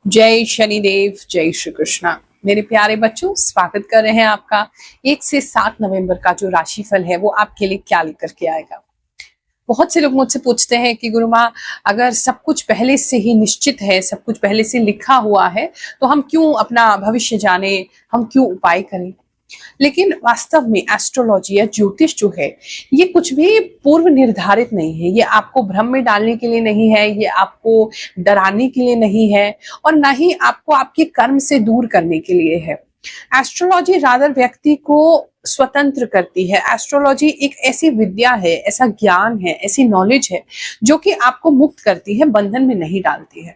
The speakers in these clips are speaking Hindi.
जय शनिदेव, जय श्री कृष्णा। मेरे प्यारे बच्चों, स्वागत कर रहे हैं आपका 1 से 7 नवंबर का जो राशिफल है वो आपके लिए क्या लेकर के आएगा। बहुत से लोग मुझसे पूछते हैं कि गुरु माँ, अगर सब कुछ पहले से ही निश्चित है, सब कुछ पहले से लिखा हुआ है, तो हम क्यों अपना भविष्य जाने, हम क्यों उपाय करें। लेकिन वास्तव में एस्ट्रोलॉजी या ज्योतिष जो है ये कुछ भी पूर्व निर्धारित नहीं है। ये आपको भ्रम में डालने के लिए नहीं है, ये आपको डराने के लिए नहीं है, और ना ही आपको आपके कर्म से दूर करने के लिए है। एस्ट्रोलॉजी रादर व्यक्ति को स्वतंत्र करती है। एस्ट्रोलॉजी एक ऐसी विद्या है, ऐसा ज्ञान है, ऐसी नॉलेज है जो कि आपको मुक्त करती है, बंधन में नहीं डालती है।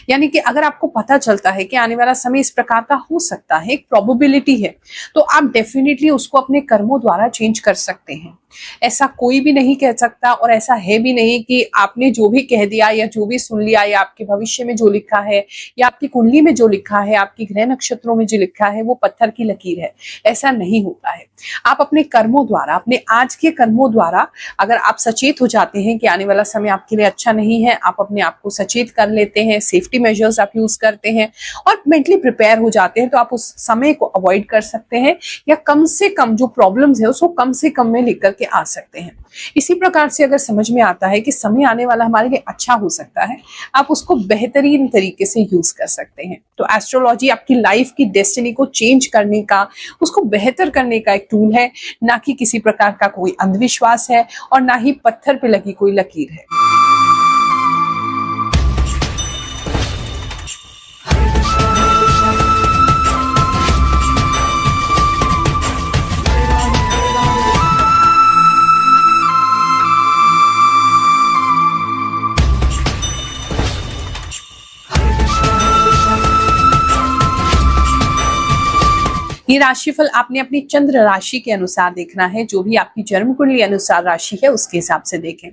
यानी कि अगर आपको पता चलता है कि आने वाला समय इस प्रकार का हो सकता है, एक प्रोबेबिलिटी है, तो आप डेफिनेटली उसको अपने कर्मों द्वारा चेंज कर सकते हैं। ऐसा कोई भी नहीं कह सकता, और ऐसा है भी नहीं कि आपने जो भी कह दिया या जो भी सुन लिया या आपके भविष्य में जो लिखा है या आपकी कुंडली में जो लिखा है, आपकी ग्रह नक्षत्रों में जो लिखा है वो पत्थर की लकीर है। ऐसा नहीं होता है। आप अपने कर्मों द्वारा, अपने आज के कर्मों द्वारा, अगर आप सचेत हो जाते हैं कि आने वाला समय आपके लिए अच्छा नहीं है, आप अपने आप को सचेत कर लेते हैं, सेफ्टी मेजर्स आप यूज करते हैं और मेंटली प्रिपेयर हो जाते हैं, तो आप उस समय को अवॉइड कर सकते हैं, या कम से कम जो प्रॉब्लम्स है उसको कम से कम में लेकर के आ सकते हैं। इसी प्रकार से अगर समझ में आता है कि समय आने वाला हमारे लिए अच्छा हो सकता है, आप उसको बेहतरीन तरीके से यूज कर सकते हैं। तो एस्ट्रोलॉजी आपकी लाइफ की डेस्टिनी को चेंज करने का, उसको बेहतर करने का एक टूल है, ना कि किसी प्रकार का कोई अंधविश्वास है, और ना ही पत्थर पे लगी कोई लकीर है। ये राशिफल आपने अपनी चंद्र राशि के अनुसार देखना है। जो भी आपकी जन्म कुंडली अनुसार राशि है उसके हिसाब से देखें।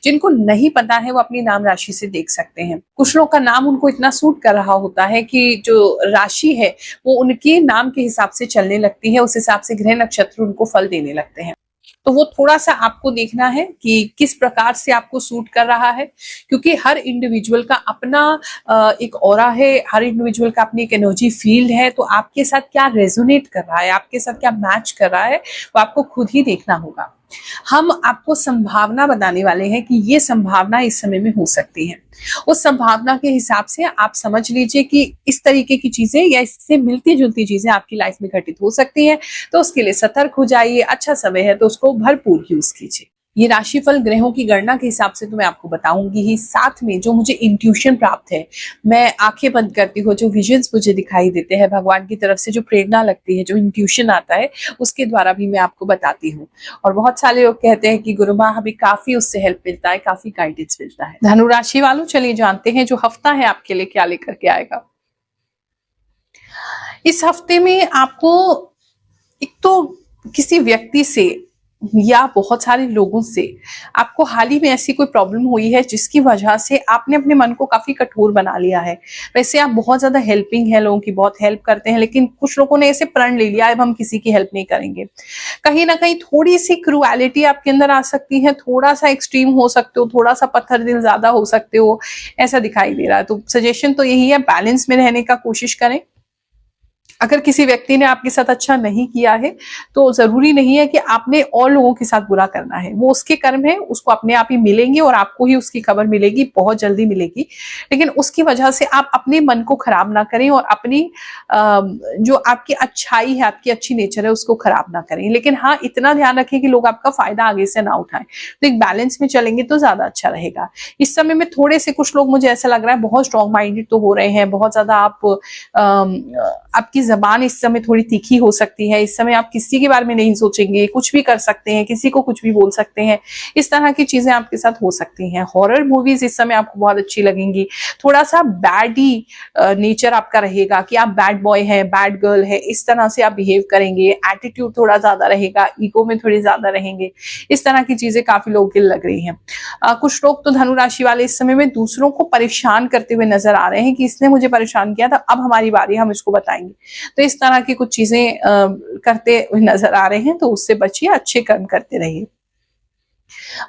जिनको नहीं पता है वो अपनी नाम राशि से देख सकते हैं। कुछ लोगों का नाम उनको इतना सूट कर रहा होता है कि जो राशि है वो उनके नाम के हिसाब से चलने लगती है, उस हिसाब से ग्रह नक्षत्र उनको फल देने लगते हैं। तो वो थोड़ा सा आपको देखना है कि किस प्रकार से आपको सूट कर रहा है, क्योंकि हर इंडिविजुअल का अपना एक ऑरा है, हर इंडिविजुअल का अपनी एक एनर्जी फील्ड है। तो आपके साथ क्या रेजोनेट कर रहा है, आपके साथ क्या मैच कर रहा है, वो आपको खुद ही देखना होगा। हम आपको संभावना बताने वाले हैं कि ये संभावना इस समय में हो सकती है। उस संभावना के हिसाब से आप समझ लीजिए कि इस तरीके की चीजें या इससे मिलती जुलती चीजें आपकी लाइफ में घटित हो सकती हैं। तो उसके लिए सतर्क हो जाइए। अच्छा समय है तो उसको भरपूर यूज कीजिए। ये राशिफल ग्रहों की गणना के हिसाब से तो मैं आपको बताऊंगी ही, साथ में जो मुझे इंट्यूशन प्राप्त है, मैं आंखें बंद करती हूँ, जो विजन्स मुझे दिखाई देते हैं भगवान की तरफ से, जो प्रेरणा लगती है, जो इंट्यूशन आता है, उसके द्वारा भी मैं आपको बताती हूँ। और बहुत सारे लोग कहते हैं कि गुरु माँ हमें काफी उससे हेल्प मिलता है, काफी गाइडेंस मिलता है। धनु राशि वालों, चलिए जानते हैं जो हफ्ता है आपके लिए क्या लेकर के आएगा। इस हफ्ते में आपको एक तो किसी व्यक्ति से या बहुत सारे लोगों से आपको हाल ही में ऐसी कोई प्रॉब्लम हुई है जिसकी वजह से आपने अपने मन को काफी कठोर बना लिया है। वैसे आप बहुत ज्यादा हेल्पिंग है, लोगों की बहुत हेल्प करते हैं, लेकिन कुछ लोगों ने ऐसे प्रण ले लिया अब हम किसी की हेल्प नहीं करेंगे। कहीं ना कहीं थोड़ी सी क्रूएलिटी आपके अंदर आ सकती है, थोड़ा सा एक्सट्रीम हो सकते हो, थोड़ा सा पत्थर दिल ज्यादा हो सकते हो, ऐसा दिखाई दे रहा है। तो सजेशन तो यही है, बैलेंस में रहने का कोशिश करें। अगर किसी व्यक्ति ने आपके साथ अच्छा नहीं किया है तो जरूरी नहीं है कि आपने और लोगों के साथ बुरा करना है। वो उसके कर्म है, उसको अपने आप ही मिलेंगे और आपको ही उसकी खबर मिलेगी, बहुत जल्दी मिलेगी। लेकिन उसकी वजह से आप अपने मन को खराब ना करें और अपनी जो आपकी अच्छाई है, आपकी अच्छी नेचर है, उसको खराब ना करें। लेकिन हाँ, इतना ध्यान रखें कि लोग आपका फायदा आगे से ना उठाएं। तो एक बैलेंस में चलेंगे तो ज्यादा अच्छा रहेगा। इस समय में थोड़े से कुछ लोग, मुझे ऐसा लग रहा है, बहुत स्ट्रॉन्ग माइंडेड तो हो रहे हैं। बहुत ज्यादा आपकी जबान इस समय थोड़ी तीखी हो सकती है। इस समय आप किसी के बारे में नहीं सोचेंगे, कुछ भी कर सकते हैं, किसी को कुछ भी बोल सकते हैं। इस तरह की चीजें आपके साथ हो सकती हैं। हॉरर मूवीज इस समय आपको बहुत अच्छी लगेंगी। थोड़ा सा बैडी नेचर आपका रहेगा कि आप बैड बॉय हैं, बैड गर्ल है, इस तरह से आप बिहेव करेंगे। एटीट्यूड थोड़ा ज्यादा रहेगा, ईगो में थोड़ी ज्यादा रहेंगे। इस तरह की चीजें काफी लोगों के लग रही हैं। कुछ लोग तो धनु राशि वाले इस समय में दूसरों को परेशान करते हुए नजर आ रहे हैं कि इसने मुझे परेशान किया था, अब हमारी बारी, हम इसको बताएंगे। तो इस तरह की कुछ चीजें करते नजर आ रहे हैं, तो उससे बचिए, अच्छे कर्म करते रहिए।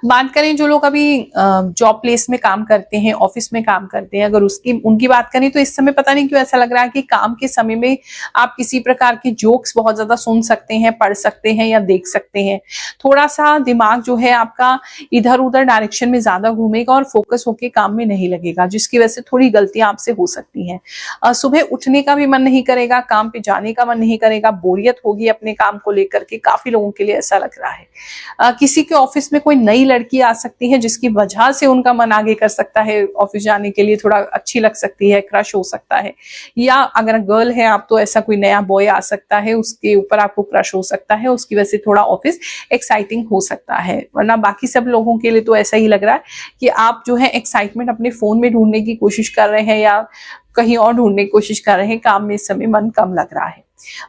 बात करें जो लोग अभी जॉब प्लेस में काम करते हैं, ऑफिस में काम करते हैं, अगर उसकी उनकी बात करें तो इस समय पता नहीं क्यों ऐसा लग रहा है कि काम के समय में आप किसी प्रकार के जोक्स बहुत ज्यादा सुन सकते हैं, पढ़ सकते हैं या देख सकते हैं। थोड़ा सा दिमाग जो है आपका इधर उधर डायरेक्शन में ज्यादा घूमेगा और फोकस होके काम में नहीं लगेगा, जिसकी वजह से थोड़ी गलतियां आपसे हो सकती हैं। सुबह उठने का भी मन नहीं करेगा, काम पे जाने का मन नहीं करेगा, बोरियत होगी अपने काम को लेकर के, काफी लोगों के लिए ऐसा लग रहा है। किसी के ऑफिस में कोई नई लड़की आ सकती है जिसकी वजह से उनका मन आगे कर सकता है, ऑफिस जाने के लिए थोड़ा अच्छी लग सकती है, क्रश हो सकता है। या अगर गर्ल है आप तो ऐसा कोई नया बॉय आ सकता है, उसके ऊपर आपको क्रश हो सकता है, उसकी वजह से थोड़ा ऑफिस एक्साइटिंग हो सकता है। वरना बाकी सब लोगों के लिए तो ऐसा ही लग रहा है कि आप जो है एक्साइटमेंट अपने फोन में ढूंढने की कोशिश कर रहे हैं या कहीं और ढूंढने की कोशिश कर रहे हैं, काम में इस समय मन कम लग रहा है।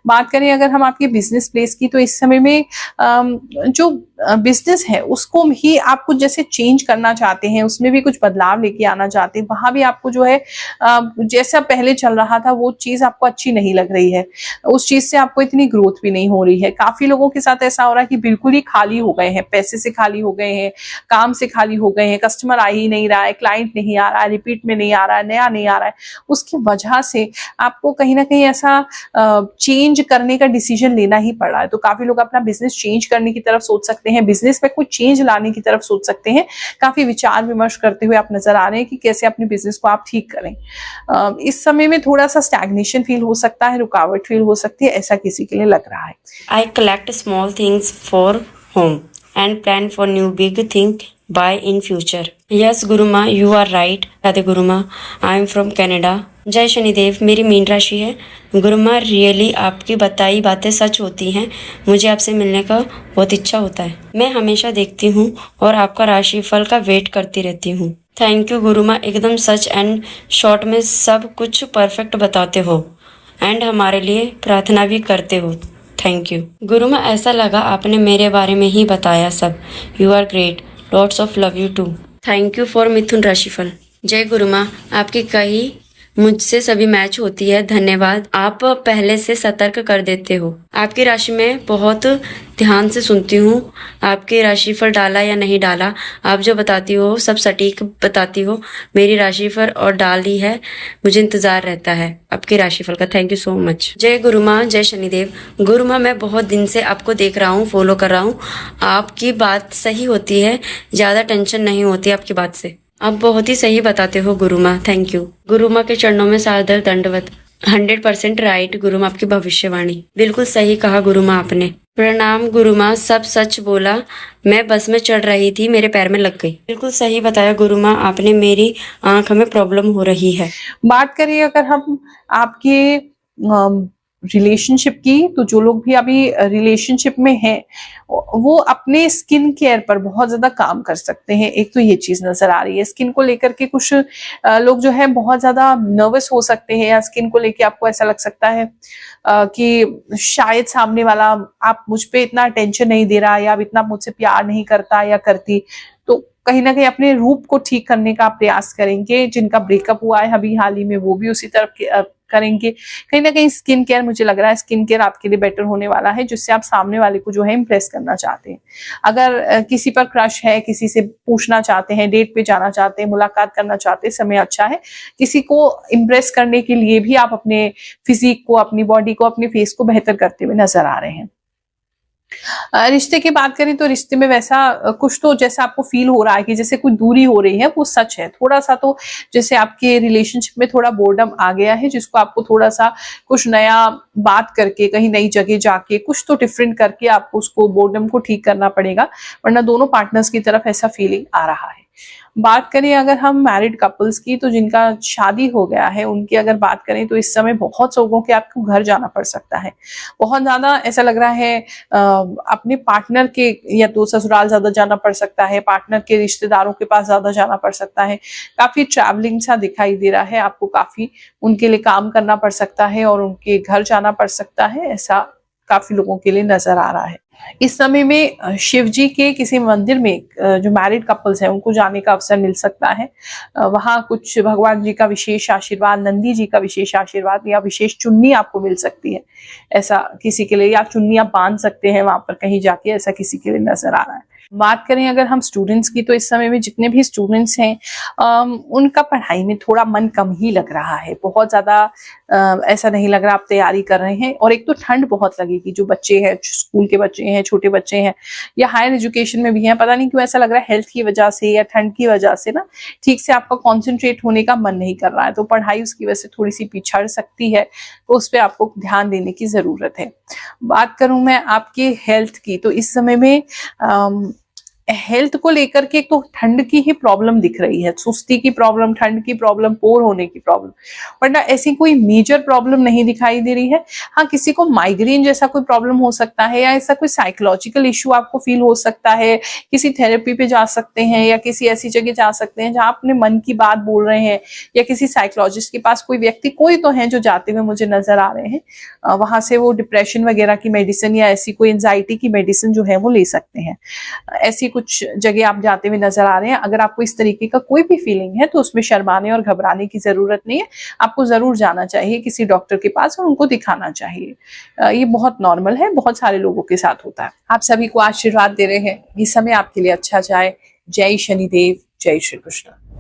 बात करें अगर हम आपके बिजनेस प्लेस की, तो इस समय में जो बिजनेस है उसको भी आप कुछ जैसे चेंज करना चाहते हैं, उसमें भी कुछ बदलाव लेके आना चाहते हैं। वहां भी आपको जो है जैसा पहले चल रहा था वो चीज आपको अच्छी नहीं लग रही है, उस चीज से आपको इतनी ग्रोथ भी नहीं हो रही है। काफी लोगों के साथ ऐसा हो रहा है कि बिल्कुल ही खाली हो गए हैं, पैसे से खाली हो गए हैं, काम से खाली हो गए हैं, कस्टमर आ ही नहीं रहा है, क्लाइंट नहीं आ रहा है, रिपीट में नहीं आ रहा है, नया नहीं आ रहा है। उसकी वजह से आपको कहीं ना कहीं ऐसा चेंज करने का डिसीजन लेना ही पड़ रहा है। तो काफी लोग अपना बिजनेस चेंज करने की तरफ सोच सकते हैं, बिजनेस में कोई चेंज लाने की तरफ सोच सकते हैं। काफी विचार विमर्श करते हुए आप नजर आ रहे हैं कि कैसे अपने बिजनेस को आप ठीक करें। इस समय में थोड़ा सा स्टैग्नेशन फील हो सकता है, रुकावट फील हो सकती है, ऐसा किसी के लिए लग रहा है। I collect small things for home and plan for new big thing buy in future. Yes, Guruma, you are right. Radhe गुरुमा, I am from Canada. जय शनिदेव, मेरी मीन राशि है। गुरुमा, रियली आपकी बताई बातें सच होती हैं। मुझे आपसे मिलने का बहुत इच्छा होता है। मैं हमेशा देखती हूँ और आपका राशिफल का वेट करती रहती हूँ। थैंक यू गुरुमा, एकदम सच एंड शॉर्ट में सब कुछ परफेक्ट बताते हो एंड हमारे लिए प्रार्थना भी करते हो। थैंक यू गुरुमा, ऐसा लगा आपने मेरे बारे में ही बताया सब। You are great, lots of love you too. Thank you for Mithun राशिफल। जय गुरुमा, आपकी कही मुझसे सभी मैच होती है। धन्यवाद, आप पहले से सतर्क कर देते हो। आपकी राशि में बहुत ध्यान से सुनती हूँ। आपकी राशिफल डाला या नहीं डाला, आप जो बताती हो सब सटीक बताती हो। मेरी राशिफल और डाली है, मुझे इंतजार रहता है आपके राशिफल का। Thank you so much. जय गुरुमा, जय शनिदेव। गुरुमा, मैं बहुत दिन से आपको देख रहा हूँ, फॉलो कर रहा हूँ। आपकी बात सही होती है, ज्यादा टेंशन नहीं होती आपकी बात से। आप बहुत ही सही बताते हो गुरुमा, थैंक यू। गुरुमा के चरणों में सादर दंडवत। 100% राइट गुरुमा, आपकी भविष्यवाणी बिल्कुल सही कहा गुरुमा आपने। प्रणाम गुरुमा, सब सच बोला। मैं बस में चढ़ रही थी, मेरे पैर में लग गई। बिल्कुल सही बताया गुरुमा आपने, मेरी आंख में प्रॉब्लम हो रही है। बात करिए अगर हम आपके रिलेशनशिप की, तो जो लोग भी अभी रिलेशनशिप में हैं वो अपने स्किन केयर पर बहुत ज्यादा काम कर सकते हैं। एक तो ये चीज नजर आ रही है, स्किन को लेकर के कुछ लोग जो है बहुत ज्यादा नर्वस हो सकते हैं, या स्किन को लेके आपको ऐसा लग सकता है कि शायद सामने वाला आप मुझ पे इतना अटेंशन नहीं दे रहा, या अब इतना मुझसे प्यार नहीं करता या करती। तो कहीं ना कहीं अपने रूप को ठीक करने का प्रयास करेंगे। जिनका ब्रेकअप हुआ है अभी हाल ही में, वो भी उसी तरफ करेंगे। कहीं ना कहीं स्किन केयर, मुझे लग रहा है स्किन केयर आपके लिए बेटर होने वाला है, जिससे आप सामने वाले को जो है इम्प्रेस करना चाहते हैं। अगर किसी पर क्रश है, किसी से पूछना चाहते हैं, डेट पे जाना चाहते हैं, मुलाकात करना चाहते हैं, समय अच्छा है। किसी को इम्प्रेस करने के लिए भी आप अपने फिजिक को, अपनी बॉडी को, अपने फेस को बेहतर करते हुए नजर आ रहे हैं। रिश्ते की बात करें तो रिश्ते में वैसा कुछ तो जैसा आपको फील हो रहा है कि जैसे कोई दूरी हो रही है, वो सच है। थोड़ा सा तो जैसे आपके रिलेशनशिप में थोड़ा बोर्डम आ गया है, जिसको आपको थोड़ा सा कुछ नया बात करके, कहीं नई जगह जाके कुछ तो डिफरेंट करके आपको उसको बोर्डम को ठीक करना पड़ेगा, वरना दोनों पार्टनर्स की तरफ ऐसा फीलिंग आ रहा है। बात करें अगर हम मैरिड कपल्स की, तो जिनका शादी हो गया है उनकी अगर बात करें तो इस समय बहुत लोगों के आपको घर जाना पड़ सकता है। बहुत ज्यादा ऐसा लग रहा है अपने पार्टनर के या तो ससुराल ज्यादा जाना पड़ सकता है, पार्टनर के रिश्तेदारों के पास ज्यादा जाना पड़ सकता है। काफी ट्रैवलिंग सा दिखाई दे रहा है आपको, काफी उनके लिए काम करना पड़ सकता है और उनके घर जाना पड़ सकता है, ऐसा काफी लोगों के लिए नजर आ रहा है। इस समय में शिव जी के किसी मंदिर में जो मैरिड कपल्स हैं उनको जाने का अवसर मिल सकता है। वहां कुछ भगवान जी का विशेष आशीर्वाद, नंदी जी का विशेष आशीर्वाद या विशेष चुन्नी आपको मिल सकती है, ऐसा किसी के लिए, या चुन्नी आप बांध सकते हैं वहां पर कहीं जाके, ऐसा किसी के लिए नजर आ रहा है। बात करें अगर हम स्टूडेंट्स की, तो इस समय में जितने भी स्टूडेंट्स हैं उनका पढ़ाई में थोड़ा मन कम ही लग रहा है। बहुत ज़्यादा ऐसा नहीं लग रहा आप तैयारी कर रहे हैं। और एक तो ठंड बहुत लगेगी। जो बच्चे हैं, स्कूल के बच्चे हैं, छोटे बच्चे हैं या हायर एजुकेशन में भी हैं, पता नहीं क्यों ऐसा लग रहा है हेल्थ की वजह से या ठंड की वजह से ना ठीक से आपका कॉन्सेंट्रेट होने का मन नहीं कर रहा है, तो पढ़ाई उसकी वजह से थोड़ी सी पिछड़ सकती है। तो उस पर आपको ध्यान देने की ज़रूरत है। बात करूँ मैं आपके हेल्थ की, तो इस समय में हेल्थ को लेकर के एक तो ठंड की ही प्रॉब्लम दिख रही है, सुस्ती की प्रॉब्लम, ठंड की प्रॉब्लम, पोर होने की प्रॉब्लम, वरना ऐसी कोई मेजर प्रॉब्लम नहीं दिखाई दे रही है। हाँ, किसी को माइग्रेन जैसा कोई प्रॉब्लम हो सकता है या ऐसा कोई साइकोलॉजिकल इश्यू आपको फील हो सकता है। किसी थेरेपी पे जा सकते हैं या किसी ऐसी जगह जा सकते हैं जहां अपने मन की बात बोल रहे हैं, या किसी साइकोलॉजिस्ट के पास कोई व्यक्ति, कोई तो है जो जाते हुए मुझे नजर आ रहे हैं। वहां से वो डिप्रेशन वगैरह की मेडिसिन या ऐसी कोई एंजाइटी की मेडिसिन जो है वो ले सकते हैं। ऐसी कुछ जगह आप जाते हुए नजर आ रहे हैं। अगर आपको इस तरीके का कोई भी फीलिंग है तो उसमें शर्माने और घबराने की जरूरत नहीं है। आपको जरूर जाना चाहिए किसी डॉक्टर के पास और उनको दिखाना चाहिए। ये बहुत नॉर्मल है, बहुत सारे लोगों के साथ होता है। आप सभी को आशीर्वाद दे रहे हैं, ये समय आपके लिए अच्छा जाए। जय शनिदेव, जय श्री कृष्ण।